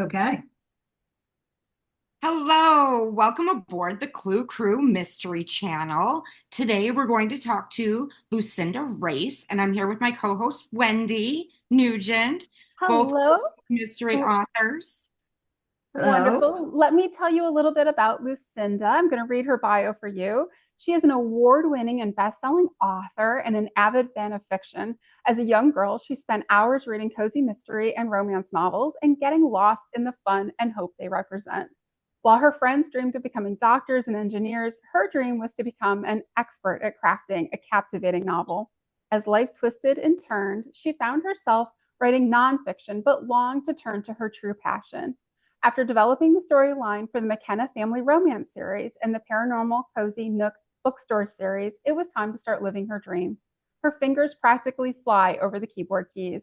Okay. Hello, welcome aboard the Clue Crew Mystery Channel. Today we're going to talk to Lucinda Race, and I'm here with my co-host Wendy Nugent, both Hello. mystery W- authors. Hello. Wonderful. Let me tell you a little bit about Lucinda. I'm going to read her bio for you. She is an award-winning and best-selling author and an avid fan of fiction. As a young girl, she spent hours reading cozy mystery and romance novels and getting lost in the fun and hope they represent. While her friends dreamed of becoming doctors and engineers, her dream was to become an expert at crafting a captivating novel. As life twisted and turned, she found herself writing nonfiction, but longed to turn to her true passion. After developing the storyline for the McKenna Family Romance series and the Paranormal Cozy Nook Bookstore series, it was time to start living her dream. Her fingers practically fly over the keyboard keys.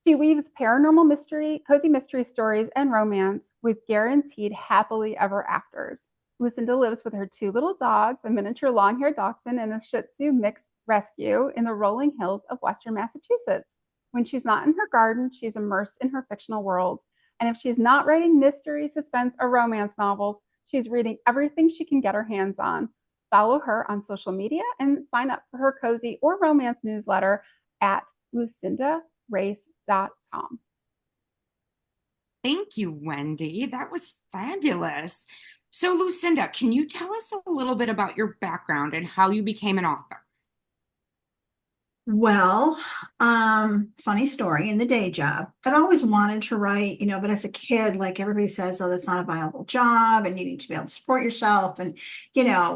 She weaves paranormal mystery, cozy mystery stories, and romance with guaranteed happily ever afters. Lucinda lives with her two little dogs, a miniature long haired dachshund and a shitzu mixed rescue in the rolling hills of Western Massachusetts. When she's not in her garden, she's immersed in her fictional world. And if she's not writing mystery, suspense, or romance novels, she's reading everything she can get her hands on. Follow her on social media and sign up for her cozy or romance newsletter at lucindarace.com. Thank you, Wendy. That was fabulous. So, Lucinda, can you tell us a little bit about your background and how you became an author? Well, funny story in the day job. I've always wanted to write, but as a kid, like everybody says, oh, that's not a viable job and you need to be able to support yourself. And Yeah.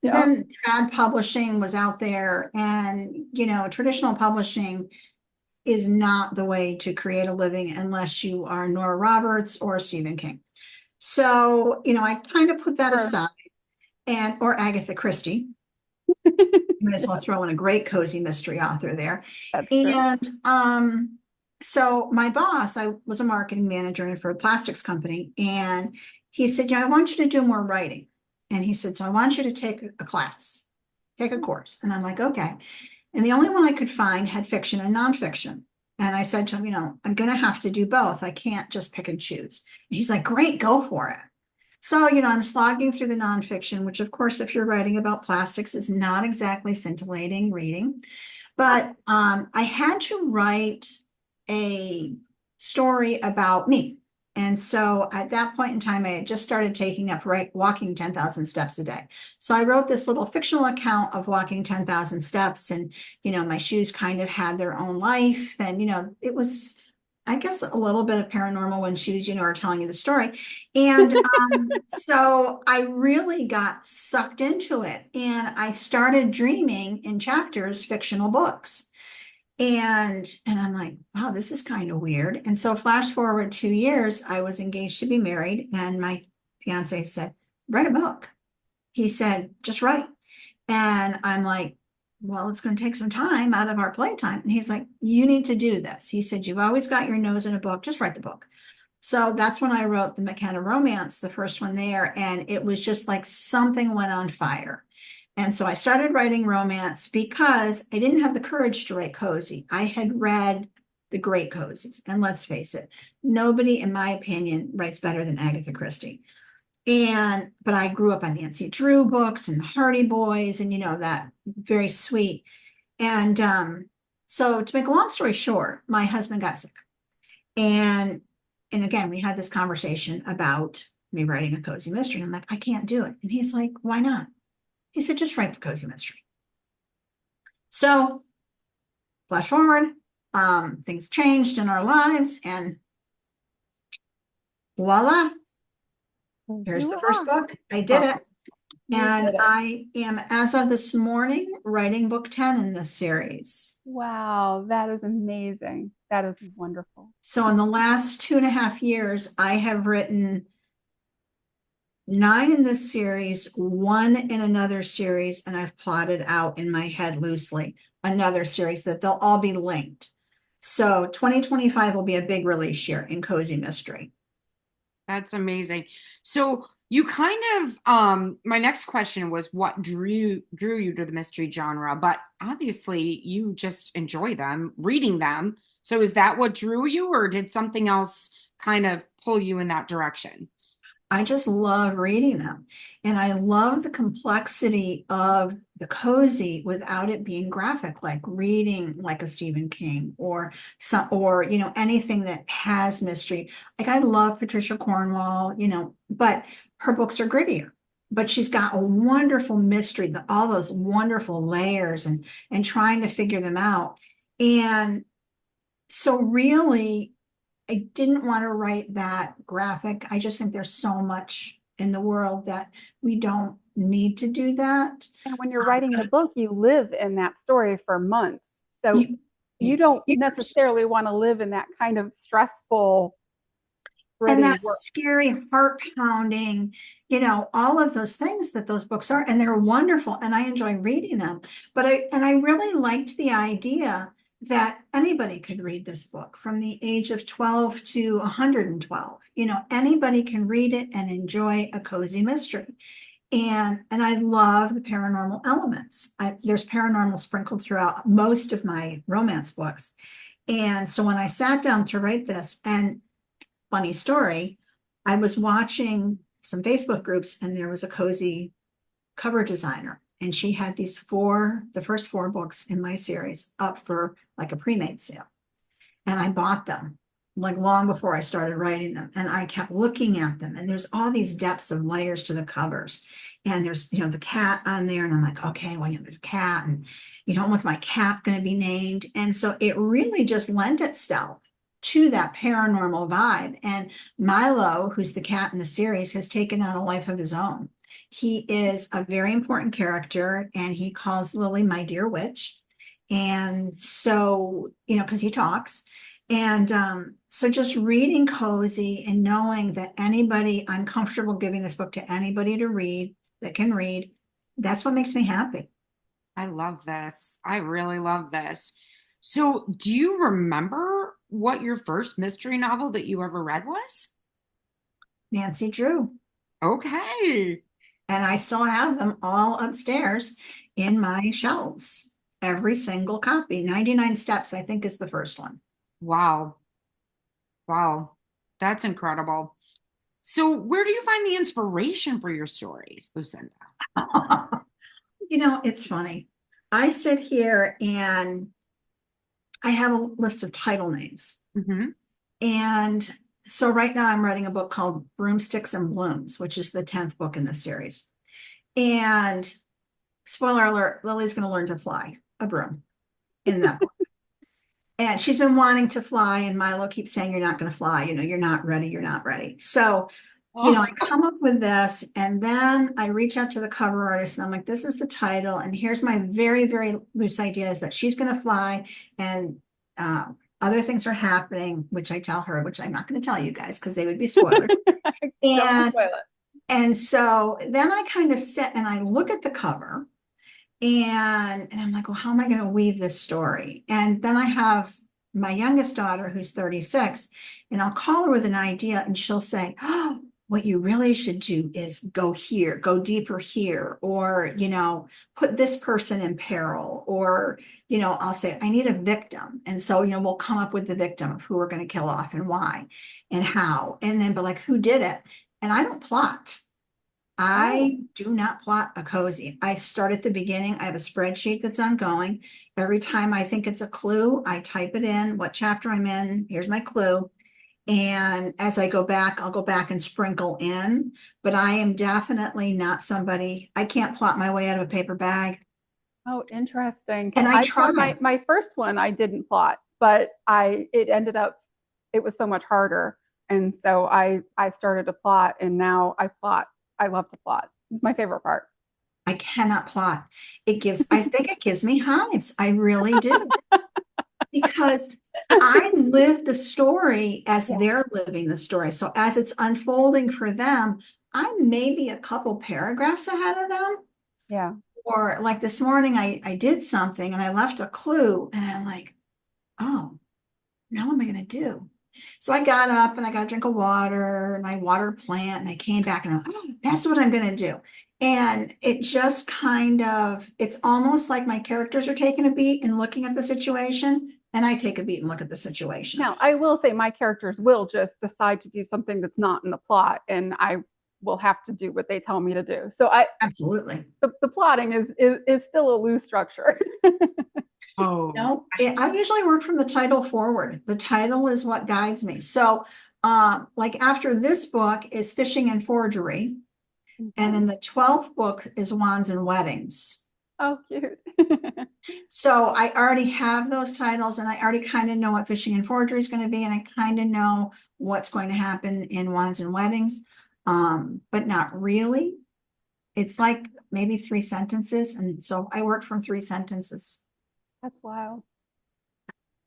then trad publishing was out there and, traditional publishing is not the way to create a living unless you are Nora Roberts or Stephen King. So, I kind of put that Sure. aside or Agatha Christie. You may as well throw in a great cozy mystery author there. That's true. And so my boss, I was a marketing manager for a plastics company, and he said, yeah, I want you to do more writing. And he said, so I want you to take a class, take a course. And I'm like, okay. And the only one I could find had fiction and nonfiction. And I said to him, I'm going to have to do both. I can't just pick and choose. And he's like, great, go for it. So, I'm slogging through the nonfiction, which, of course, if you're writing about plastics, is not exactly scintillating reading. But I had to write a story about me. And so at that point in time, I had just started taking up walking 10,000 steps a day. So I wrote this little fictional account of walking 10,000 steps, and, my shoes kind of had their own life. And, it was, I guess, a little bit of paranormal when shoes, are telling you the story. And so I really got sucked into it, and I started dreaming in chapters fictional books. And I'm like, wow, this is kind of weird. And so flash forward 2 years, I was engaged to be married, and my fiance said, write a book. He said, just write. And I'm like, well, it's going to take some time out of our playtime. And he's like, you need to do this. He said, you've always got your nose in a book, just write the book. So that's when I wrote the McKenna Romance, the first one there. And it was just like something went on fire. And so I started writing romance because I didn't have the courage to write cozy. I had read the great cozies. And let's face it, nobody, in my opinion, writes better than Agatha Christie. But I grew up on Nancy Drew books and the Hardy Boys and, that very sweet. And so to make a long story short, my husband got sick. And again, we had this conversation about me writing a cozy mystery. And I'm like, I can't do it. And he's like, why not? He said, just write the cozy mystery. So flash forward, things changed in our lives, and voila, here's the first Voila. book. I did Oh, it. you And did it. I am, as of this morning, writing book 10 in this series. Wow, that is amazing. That is wonderful. So in the last 2.5 years, I have written 9 in this series, 1 in another series, and I've plotted out in my head loosely another series that they'll all be linked. So 2025 will be a big release year in cozy mystery. That's amazing. So you kind of my next question was what drew you to the mystery genre, but obviously you just enjoy them, reading them. So is that what drew you, or did something else kind of pull you in that direction? I just love reading them. And I love the complexity of the cozy without it being graphic, like reading like a Stephen King or some, or, anything that has mystery. Like I love Patricia Cornwall, but her books are grittier. But she's got a wonderful mystery, all those wonderful layers and trying to figure them out. And so really, I didn't want to write that graphic. I just think there's so much in the world that we don't need to do that. And when you're writing the book, you live in that story for months. So You- you don't Years. necessarily want to live in that kind of stressful, And gritty that work. scary, heart pounding, all of those things that those books are, and they're wonderful, and I enjoy reading them. But I really liked the idea that anybody could read this book from the age of 12 to 112. Anybody can read it and enjoy a cozy mystery. And I love the paranormal elements. There's paranormal sprinkled throughout most of my romance books. And so when I sat down to write this, and funny story, I was watching some Facebook groups and there was a cozy cover designer. And she had the first 4 books in my series up for like a pre-made sale. And I bought them like long before I started writing them. And I kept looking at them. And there's all these depths of layers to the covers. And there's, the cat on there. And I'm like, okay, well, there's a cat. And, what's my cat going to be named? And so it really just lent itself to that paranormal vibe. And Milo, who's the cat in the series, has taken on a life of his own. He is a very important character, and he calls Lily my dear witch. And so, because he talks. And so just reading cozy and knowing that I'm comfortable giving this book to anybody to read that can read, that's what makes me happy. I love this. I really love this. So, do you remember what your first mystery novel that you ever read was? Nancy Drew. Okay. And I still have them all upstairs in my shelves. Every single copy. 99 Steps, I think, is the first one. Wow. Wow. That's incredible. So, where do you find the inspiration for your stories, Lucinda? It's funny. I sit here and I have a list of title names. Mm-hmm. And so right now I'm writing a book called Broomsticks and Blooms, which is the 10th book in the series. And spoiler alert, Lily's going to learn to fly a broom in that book. And she's been wanting to fly, and Milo keeps saying, you're not going to fly. You're not ready. You're not ready. So, I come up with this, and then I reach out to the cover artist, and I'm like, this is the title. And here's my very, very loose idea is that she's going to fly, and other things are happening, which I tell her, which I'm not going to tell you guys because they would be spoilers. And so then I kind of sit and I look at the cover. And I'm like, well, how am I going to weave this story? And then I have my youngest daughter, who's 36, and I'll call her with an idea, and she'll say, oh, what you really should do is go here, go deeper here, or, put this person in peril, or, I'll say, I need a victim. And so, we'll come up with the victim of who we're going to kill off and why and how. And then, but like, who did it? And I don't plot. I do not plot a cozy. I start at the beginning. I have a spreadsheet that's ongoing. Every time I think it's a clue, I type it in, what chapter I'm in. Here's my clue. And as I go back, I'll go back and sprinkle in. But I am definitely not somebody, I can't plot my way out of a paper bag. Oh, interesting. And I try. My first one, I didn't plot, but it ended up, it was so much harder. And so I started to plot, and now I plot. I love to plot. It's my favorite part. I cannot plot. I think it gives me hives. I really do. Because I live the story as they're living the story. So as it's unfolding for them, I'm maybe a couple paragraphs ahead of them. Yeah. Or like this morning, I did something and I left a clue, and I'm like, oh, now what am I going to do? So I got up and I got a drink of water and I watered a plant, and I came back and I'm like, oh, that's what I'm going to do. And it just it's almost like my characters are taking a beat and looking at the situation, and I take a beat and look at the situation. Now, I will say my characters will just decide to do something that's not in the plot, and I will have to do what they tell me to do. So Absolutely. the plotting is still a loose structure. Oh, No, I usually work from the title forward. The title is what guides me. So, like after this book is Fishing and Forgery, and then the 12th book is Wands and Weddings. Oh, cute. So I already have those titles, and I already kind of know what Fishing and Forgery is going to be, and I kind of know what's going to happen in Wands and Weddings, but not really. It's like maybe 3 sentences, and so I work from 3 sentences. That's wild.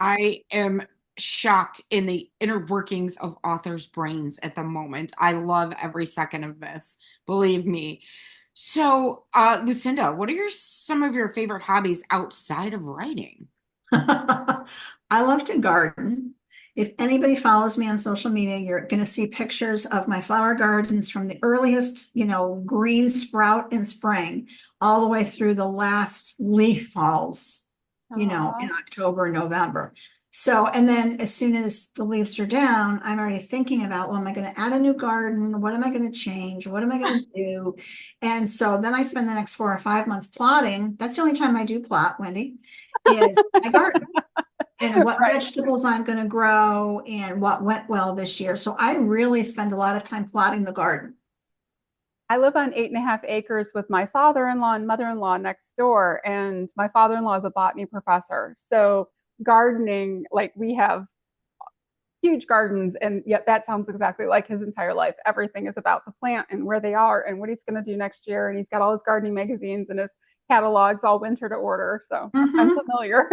I am shocked in the inner workings of authors' brains at the moment. I love every second of this, believe me. So, Lucinda, what are some of your favorite hobbies outside of writing? I love to garden. If anybody follows me on social media, you're going to see pictures of my flower gardens from the earliest, green sprout in spring, all the way through the last leaf falls, in October, November. So, and then as soon as the leaves are down, I'm already thinking about, well, am I going to add a new garden? What am I going to change? What am I going to do? And so then I spend the next 4 or 5 months plotting. That's the only time I do plot, Wendy, is my garden and what vegetables I'm going to grow and what went well this year. So I really spend a lot of time plotting the garden. I live on 8.5 acres with my father-in-law and mother-in-law next door, and my father-in-law is a botany professor. So gardening, like we have huge gardens, and yet that sounds exactly like his entire life. Everything is about the plant and where they are and what he's going to do next year. And he's got all his gardening magazines and his catalogs all winter to order. So I'm familiar.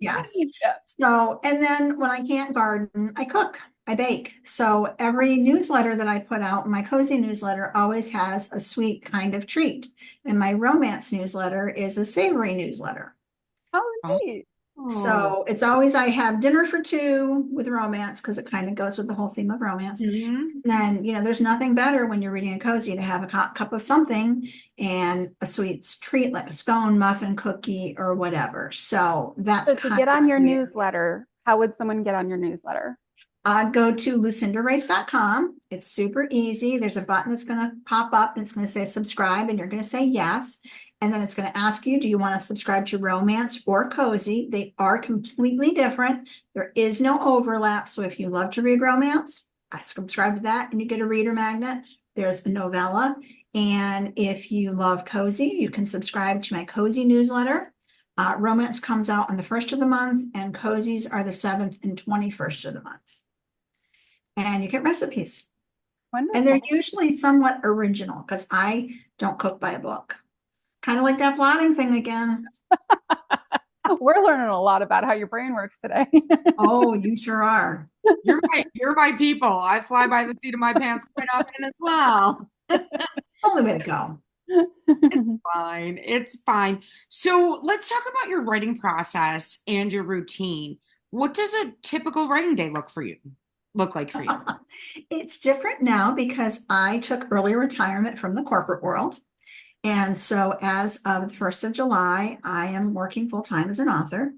Yes. Yeah. So, and then when I can't garden, I cook. I bake. So every newsletter that I put out, my cozy newsletter always has a sweet kind of treat. And my romance newsletter is a savory newsletter. Oh, neat. So it's always, I have dinner for 2 with romance because it kind of goes with the whole theme of romance. Mm-hmm. Then, there's nothing better when you're reading a cozy to have a cup of something and a sweet treat like a scone, muffin, cookie, or whatever. So that's So to get on your newsletter, how would someone get on your newsletter? Go to lucindarace.com. It's super easy. There's a button that's going to pop up and it's going to say subscribe, and you're going to say yes. And then it's going to ask you, do you want to subscribe to romance or cozy? They are completely different. There is no overlap. So if you love to read romance, I subscribe to that and you get a reader magnet. There's a novella. And if you love cozy, you can subscribe to my cozy newsletter. Romance comes out on the 1st of the month, and cozies are the 7th and 21st of the month. And you get recipes. Wonderful. And they're usually somewhat original because I don't cook by a book. Kind of like that plotting thing again. We're learning a lot about how your brain works today. Oh, you sure are. You're my people. I fly by the seat of my pants quite often as well. Only way to go. It's fine. It's fine. So let's talk about your writing process and your routine. What does a typical writing day look like for you? It's different now because I took early retirement from the corporate world. And so as of the 1st of July, I am working full-time as an author.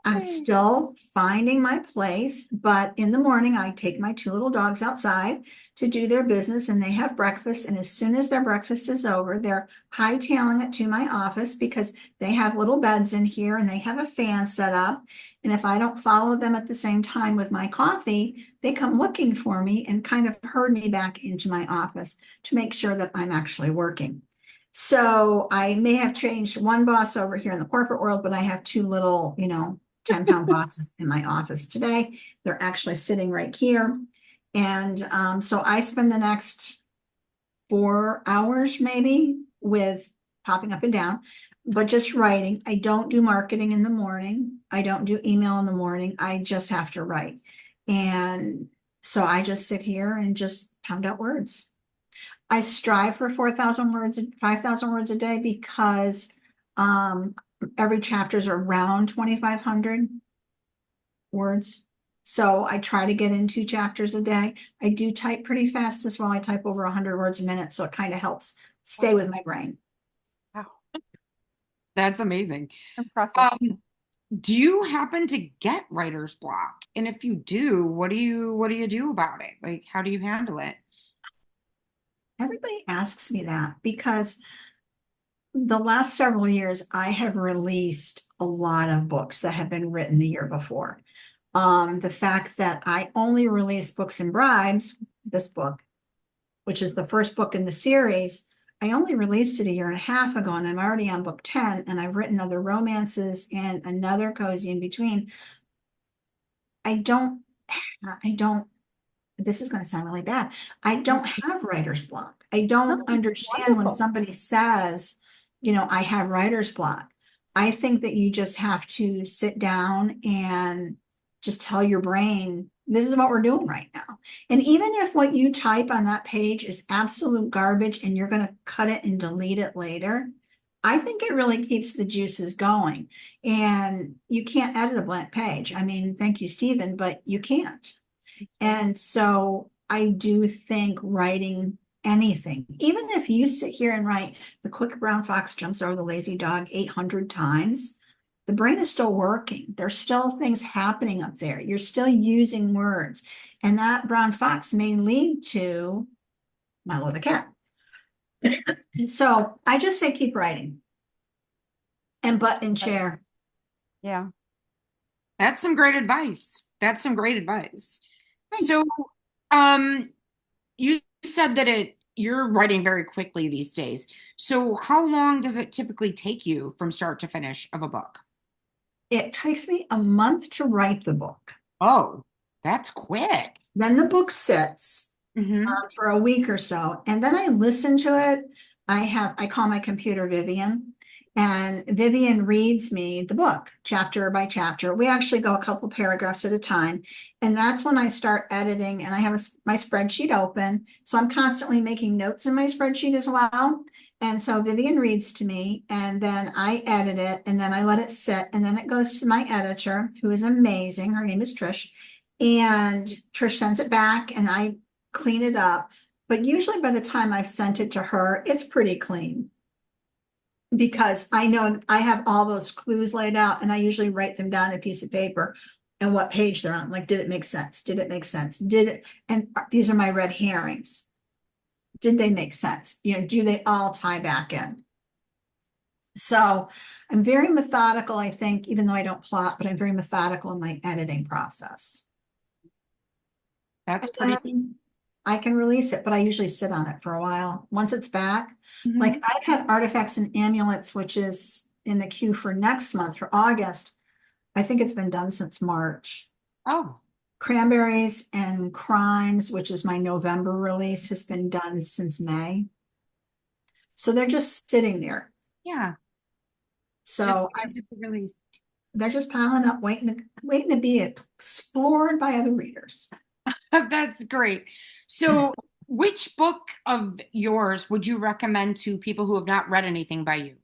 I'm still finding my place, but in the morning, I take my 2 little dogs outside to do their business, and they have breakfast. And as soon as their breakfast is over, they're hightailing it to my office because they have little beds in here and they have a fan set up. And if I don't follow them at the same time with my coffee, they come looking for me and kind of herd me back into my office to make sure that I'm actually working. So I may have changed one boss over here in the corporate world, but I have 2 little, 10-pound bosses in my office today. They're actually sitting right here. And so I spend the next 4 hours maybe with popping up and down, but just writing. I don't do marketing in the morning. I don't do email in the morning. I just have to write. And so I just sit here and just pound out words. I strive for 4,000 words, 5,000 words a day because every chapter is around 2,500 words. So I try to get in 2 chapters a day. I do type pretty fast as well. I type over 100 words a minute. So it kind of helps stay with my brain. Wow. That's amazing. Impressive. Do you happen to get writer's block? And if you do, what do you do about it? Like, how do you handle it? Everybody asks me that because the last several years I have released a lot of books that have been written the year before. The fact that I only released Books and Bribes, this book, which is the first book in the series, I only released it a year and a half ago, and I'm already on book 10, and I've written other romances and another cozy in between. I don't, this is going to sound really bad. I don't have writer's block. I don't Oh, understand when wonderful. somebody says, I have writer's block. I think that you just have to sit down and just tell your brain, this is what we're doing right now. And even if what you type on that page is absolute garbage and you're going to cut it and delete it later, I think it really keeps the juices going. And you can't edit a blank page. I mean, thank you, Stephen, but you can't. And so I do think writing anything, even if you sit here and write the quick brown fox jumps over the lazy dog 800 times, the brain is still working. There's still things happening up there. You're still using words. And that brown fox may lead to Milo the cat. So I just say keep writing and butt and chair. Yeah. That's some great advice. That's some great advice. Thanks. So, you said that you're writing very quickly these days. So how long does it typically take you from start to finish of a book? It takes me a month to write the book. Oh, that's quick. Then the book sits Mm-hmm. for a week or so, and then I listen to it. I call my computer Vivian, and Vivian reads me the book chapter by chapter. We actually go a couple paragraphs at a time, and that's when I start editing. And I have my spreadsheet open, so I'm constantly making notes in my spreadsheet as well. And so Vivian reads to me, and then I edit it, and then I let it sit, and then it goes to my editor, who is amazing. Her name is Trish, and Trish sends it back, and I clean it up. But usually by the time I've sent it to her, it's pretty clean because I know I have all those clues laid out, and I usually write them down on a piece of paper and what page they're on. Like, did it make sense? Did it make sense? Did it? And these are my red herrings. Did they make sense? Do they all tie back in? So I'm very methodical, I think, even though I don't plot, but I'm very methodical in my editing process. That's And pretty. then I can release it, but I usually sit on it for a while. Once it's back, Mhm. like I've had Artifacts and Amulets, which is in the queue for next month, for August. I think it's been done since March. Oh, Cranberries and Crimes, which is my November release, has been done since May. So they're just sitting there. yeah. So Just released. they're just piling up, waiting to be explored by other readers. That's great. So, which book of yours would you recommend to people who have not read anything by you?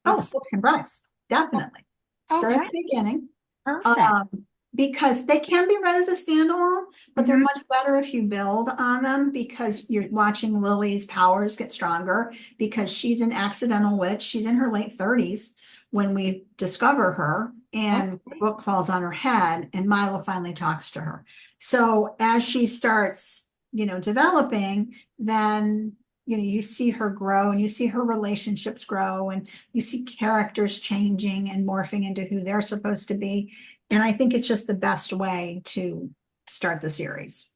Oh, Books and Bribes, definitely. Start at Okay, the beginning. perfect. Because they can be read as a standalone, but they're Mhm. much better if you build on them because you're watching Lily's powers get stronger because she's an accidental witch. She's in her late 30s when we discover her, and the book falls on her head, and Milo finally talks to her. So as she starts, developing, then you see her grow and you see her relationships grow and you see characters changing and morphing into who they're supposed to be. And I think it's just the best way to start the series.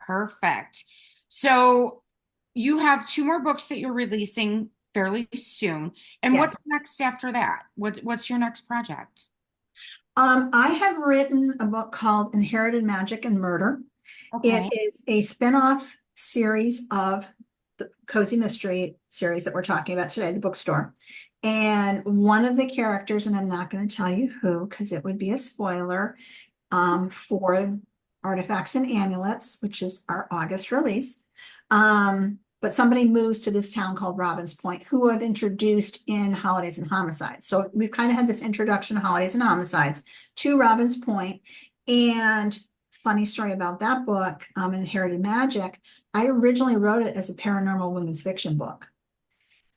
Perfect. So, you have two more books that you're releasing fairly soon. And Yes. what's next after that? What's your next project? I have written a book called Inherited Magic and Murder. Okay. It is a spin-off series of the Cozy Mystery series that we're talking about today, the Bookstore. And one of the characters, and I'm not going to tell you who, because it would be a spoiler, for Artifacts and Amulets, which is our August release. But somebody moves to this town called Robbins Point, who I've introduced in Holidays and Homicides. So we've kind of had this introduction to Holidays and Homicides to Robbins Point. And funny story about that book, Inherited Magic, I originally wrote it as a paranormal women's fiction book.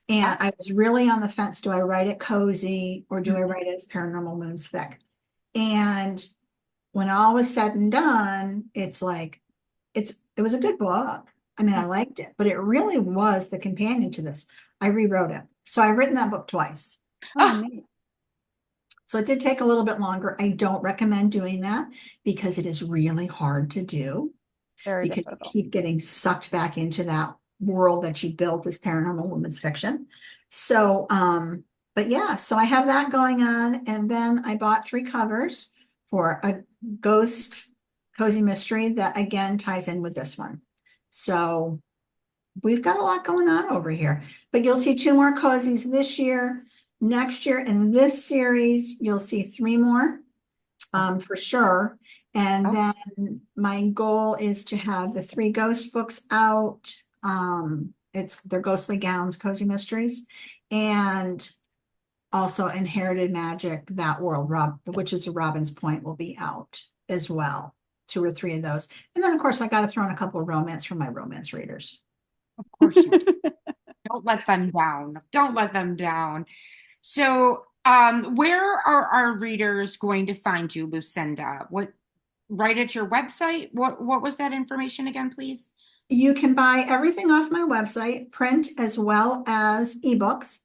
And I was really on the fence. Do I write it cozy or do I Mhm. write it as paranormal women's fic? And when all was said and done, it's like, it was a good book. I mean, I liked it, but it really was the companion to this. I rewrote it. So I've written that book twice. Oh, Ah, neat. So it did take a little bit longer. I don't recommend doing that because it is really hard to do Very because you difficult. keep getting sucked back into that world that you built as paranormal women's fiction. So, but yeah, so I have that going on. And then I bought 3 covers for a ghost cozy mystery that again ties in with this one. So we've got a lot going on over here, but you'll see 2 more cozies this year. Next year in this series, you'll see 3 more, for sure. And oh, then my goal is to have the 3 ghost books out. They're Ghostly Gowns, Cozy Mysteries, and also Inherited Magic, That World, which is a Robin's Point, will be out as well. 2 or 3 of those. And then, of course, I got to throw in a couple of romance for my romance readers. of course you do. Don't let them down. Don't let them down. So, where are our readers going to find you, Lucinda? What, right at your website? What was that information again, please? You can buy everything off my website, print as well as ebooks.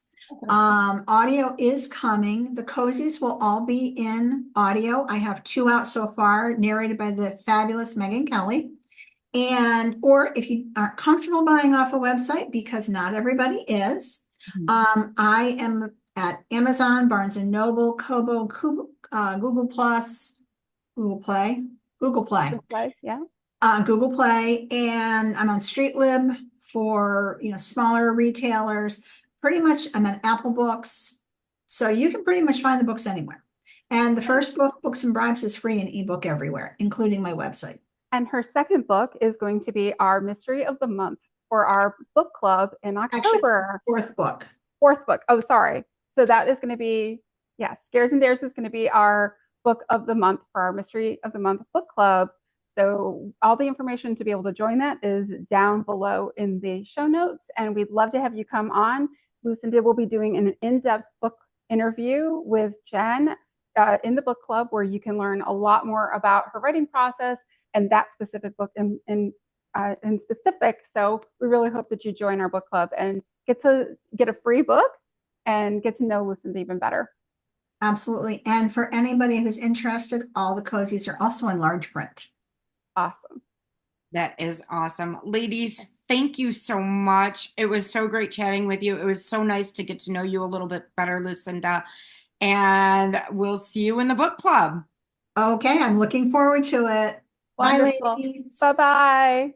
Audio is coming. The cozies will all be in audio. I have 2 out so far, narrated by the fabulous Megan Kelly. And, or if you aren't comfortable buying off a website, because not everybody is, I am at Amazon, Barnes and Noble, Kobo, Google Plus, Google Play, Google Play, Yeah. Google Play, and I'm on StreetLib for, smaller retailers. Pretty much, I'm on Apple Books. So you can pretty much find the books anywhere. And the first book, Books and Bribes, is free in ebook everywhere, including my website. And her second book is going to be our mystery of the month for our book club in Actually, it's the October. 4th book. Fourth book. Oh, sorry. So that is going to be, yeah, Scares and Dares is going to be our book of the month for our mystery of the month book club. So all the information to be able to join that is down below in the show notes. And we'd love to have you come on. Lucinda will be doing an in-depth book interview with Jen in the book club where you can learn a lot more about her writing process and that specific book in specific. So we really hope that you join our book club and get a free book and get to know Lucinda even better. Absolutely. And for anybody who's interested, all the cozies are also in large print. Awesome. That is awesome. Ladies, thank you so much. It was so great chatting with you. It was so nice to get to know you a little bit better, Lucinda. And we'll see you in the book club. Okay, I'm looking forward to it. Bye, Wonderful. ladies. Bye-bye.